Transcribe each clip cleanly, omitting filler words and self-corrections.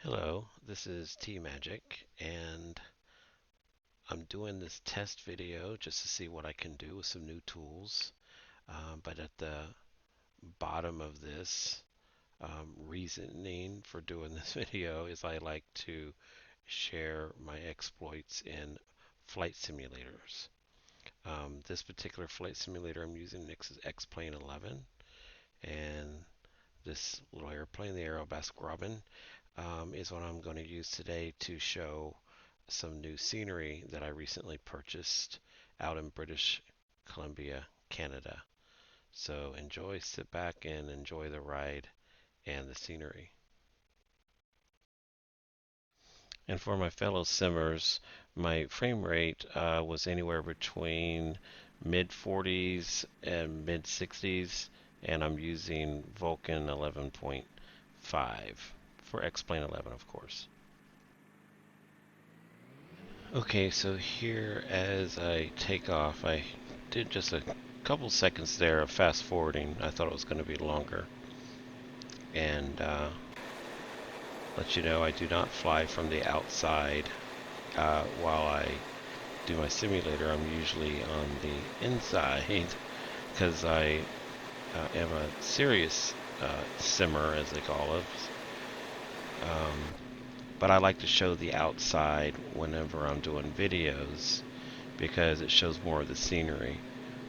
Hello, this is Tmagik, and I'm doing this test video just to see what I can do with some new tools. But at the bottom of this reasoning for doing this video is I like to share my exploits in flight simulators. This particular flight simulator I'm using is Xplane-related, and this little airplane, the Orbx is what I'm going to use today to show some new scenery that I recently purchased out in British Columbia, Canada. So enjoy, sit back and enjoy the ride and the scenery. And for my fellow simmers, my frame rate was anywhere between mid 40s and mid 60s, and I'm using Vulkan 11.5 for Xplane-related, of course. Okay, so here as I take off, I did just a couple seconds there of fast forwarding. I thought it was going to be longer. And let you know I do not fly from the outside while I do my simulator. I'm usually on the inside because I am a serious simmer, as they call it. Um, but I like to show the outside whenever I'm doing videos because it shows more of the scenery.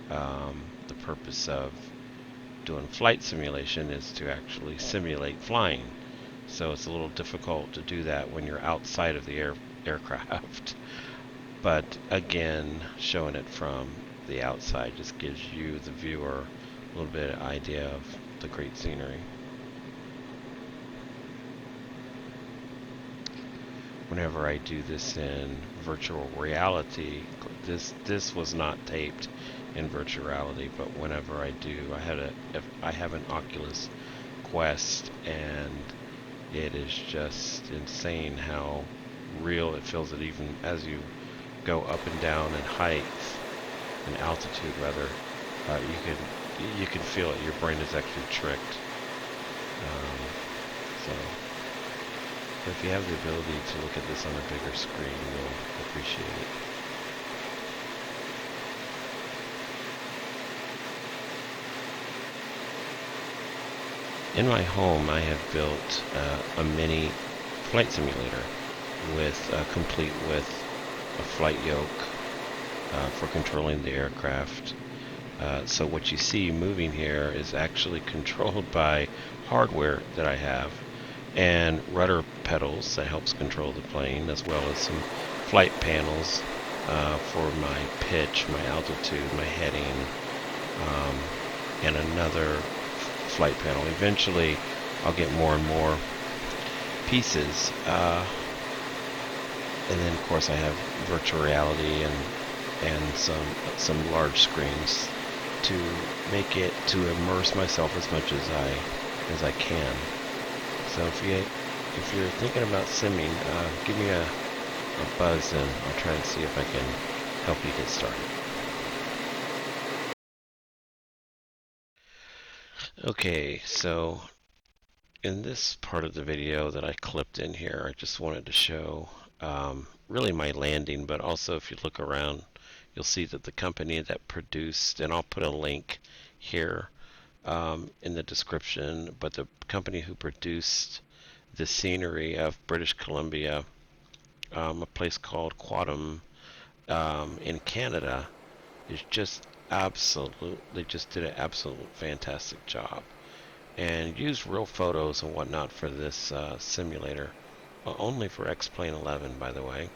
The purpose of doing flight simulation is to actually simulate flying. So it's a little difficult to do that when you're outside of the aircraft. But again, showing it from the outside just gives you, the viewer, a little bit of idea of the great scenery. Whenever I do this in virtual reality, this was not taped in virtual reality, but whenever I do, I have an Oculus Quest, and it is just insane how real it feels. That even as you go up and down in height, in altitude rather, you can feel it. Your brain is actually tricked. So if you have the ability to look at this on a bigger screen, you'll appreciate it. In my home, I have built a mini flight simulator complete with a flight yoke for controlling the aircraft. So what you see moving here is actually controlled by hardware that I have, and rudder pedals that helps control the plane, as well as some flight panels for my pitch, my altitude, my heading, and another flight panel. Eventually I'll get more and more pieces, and then of course I have virtual reality and some large screens to make it, to immerse myself as much as I can. So if you're thinking about simming, give me a buzz and I'll try and see if I can help you get started. Okay, so in this part of the video that I clipped in here, I just wanted to show really my landing, but also if you look around, you'll see that the company that produced, and I'll put a link here in the description, but the company who produced the scenery of British Columbia, a place called Quatum in Canada, is just absolutely, just did an absolute fantastic job, and used real photos and whatnot for this simulator, only for Xplane-related, by the way.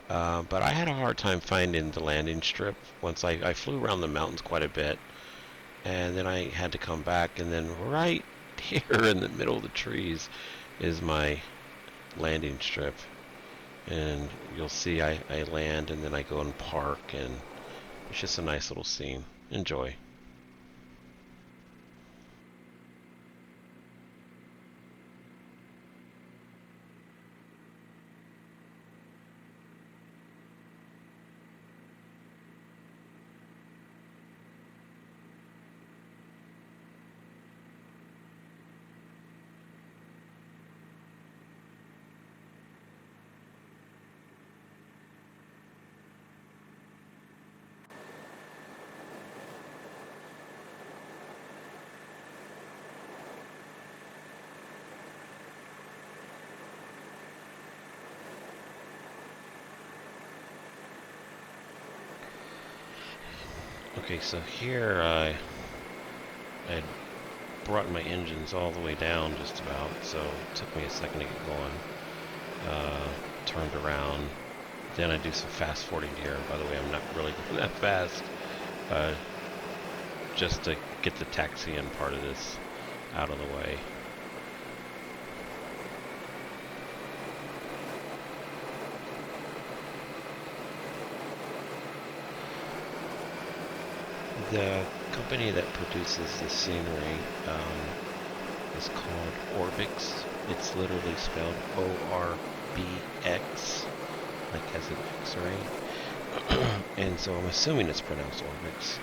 But I had a hard time finding the landing strip. Once I flew around the mountains quite a bit, and then I had to come back, and then right here in the middle of the trees is my landing strip. And you'll see I land, and then I go and park, and it's just a nice little scene. Enjoy. Okay, so here I brought my engines all the way down just about, so it took me a second to get going. Turned around. Then I do some fast forwarding here. By the way, I'm not really going that fast. Just to get the taxi-in part of this out of the way. The company that produces the scenery is called Orbx. It's literally spelled O-R-B-X, like as an X-ray. And so I'm assuming it's pronounced Orbx.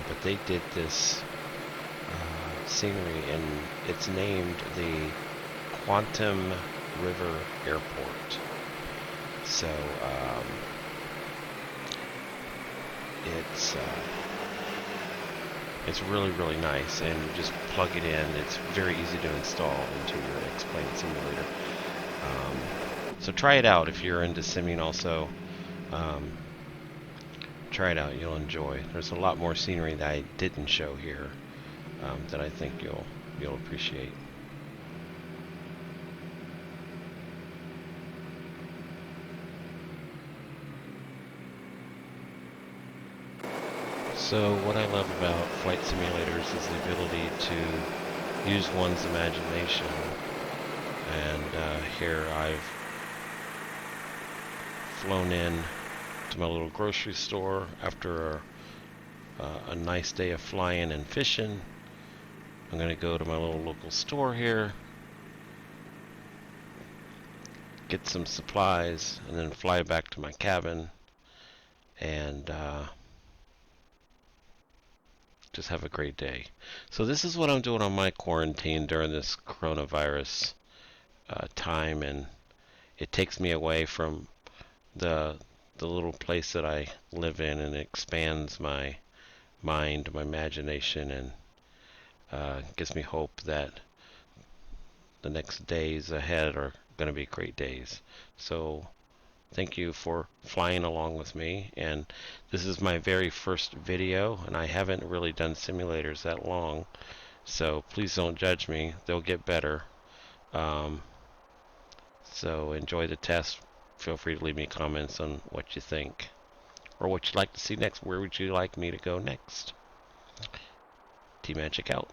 But they did this scenery, and it's named the Quatum River Airport. So it's really, really nice, and you just plug it in. It's very easy to install into your Xplane simulator. So try it out if you're into simming also. Try it out, you'll enjoy. There's a lot more scenery that I didn't show here that I think you'll appreciate. So what I love about flight simulators is the ability to use one's imagination. And here I've flown in to my little grocery store after a nice day of flying and fishing. I'm going to go to my little local store here, get some supplies, and then fly back to my cabin and just have a great day. So this is what I'm doing on my quarantine during this coronavirus time, and it takes me away from the little place that I live in, and it expands my mind, my imagination, and gives me hope that the next days ahead are going to be great days. So thank you for flying along with me, and this is my very first video, and I haven't really done simulators that long, so please don't judge me. They'll get better. So enjoy the test. Feel free to leave me comments on what you think or what you'd like to see next. Where would you like me to go next? Tmagik out.